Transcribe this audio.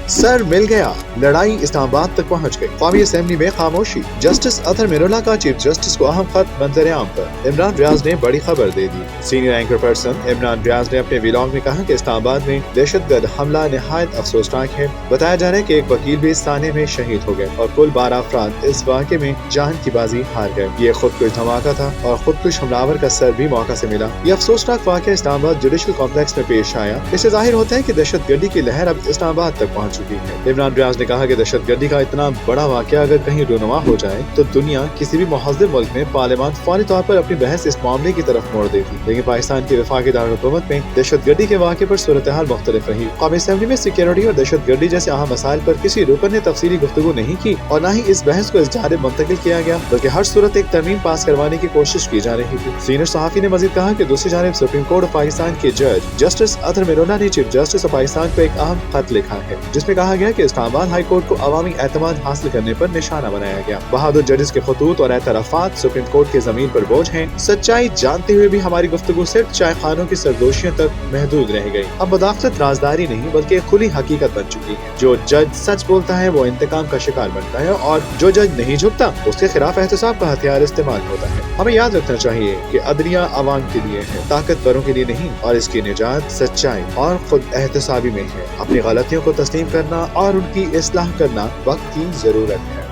Sir मिल गया, लड़ाई इस्लामाबाद तक पहुंच गई। कौमी असेंबली में खामोशी। जस्टिस अतहर मिनुल्लाह का चीफ जस्टिस को अहम खत मंजर आम पर। इमरान रियाज ने बड़ी खबर दे दी। Senior anchor person Imran Riaz ने अपने व्लॉग में कहा कि इस्लामाबाद में दहशतगर्द हमला निहायत अफसोसनाक है। बताया जा रहा है कि एक वकील भी इस थाने में शहीद हो गए और कुल 12 अफराद इस वाक़े में जान की बाजी हार गए। ये खुदकुश धमाका था और खुदकुश हमलावर का सर भी मौका से मिला। ये अफसोसनाक वाक़या इस्लामाबाद जुडिशल कॉम्प्लेक्स में पेश आया। इससे जाहिर होता है कि दहशतगर्दी की लहर अब इस्लामाबाद तक पहुंच चुकी है। इमरान रियाज ने कहा कि दहशतगर्दी का इतना बड़ा वाक़या अगर कहीं रुनुमा हो जाए तो दुनिया किसी भी मुहज़्ज़िब मुल्क में पार्लियामान फौरी तौर पर अपनी बहस इस मामले की तरफ मोड़ देती। लेकिन पाकिस्तान की वफाकी दारुल-हुकूमत में दहशतगर्दी के वाक़े पर सूरत हाल मुख्तलिफ रही। कौमी असेंबली में सिक्योरिटी और दहशतगर्दी जैसे अहम मसाइल पर किसी रुकन ने तफसीली गुफ्तगू नहीं की और न ही इस बहस को इस जानिब मुंतकिल किया गया, बल्कि हर सूरत एक तरमीम पास करवाने की कोशिश की जा रही थी। सीनियर सहाफ़ी ने मजीद कहा कि दूसरी जानिब सुप्रीम कोर्ट ऑफ पाकिस्तान के जज जस्टिस अतहर मिनुल्लाह ने चीफ जस्टिस ऑफ पाकिस्तान को एक अहम खत लिखा है, जिसमें कहा गया कि इस्लामाबाद हाई कोर्ट को अवामी एतमाद हासिल करने पर निशाना बनाया गया। बहादुर जजेस के खतूत और एतराफात सुप्रीम कोर्ट के जमीन पर बोझ हैं। सच्चाई जानते हुए भी हमारी गुफ्तगू सिर्फ चाय खानों की सरदोशियों तक महदूद रह गई। अब मुदाखलत राजदारी नहीं बल्कि एक खुली हकीकत बन चुकी है। जो जज सच बोलता है वो इंतकाम का शिकार बनता है और जो जज नहीं झुकता उसके खिलाफ एहतसाब का हथियार इस्तेमाल होता है। हमें याद रखना चाहिए कि अदलिया आवाम के लिए है, ताकतवरों के लिए नहीं, और इसकी निजात सच्चाई और खुद एहतसाबी में है। अपनी गलतियों को तस्लीम करना और उनकी इस्लाह करना वक्त की जरूरत है।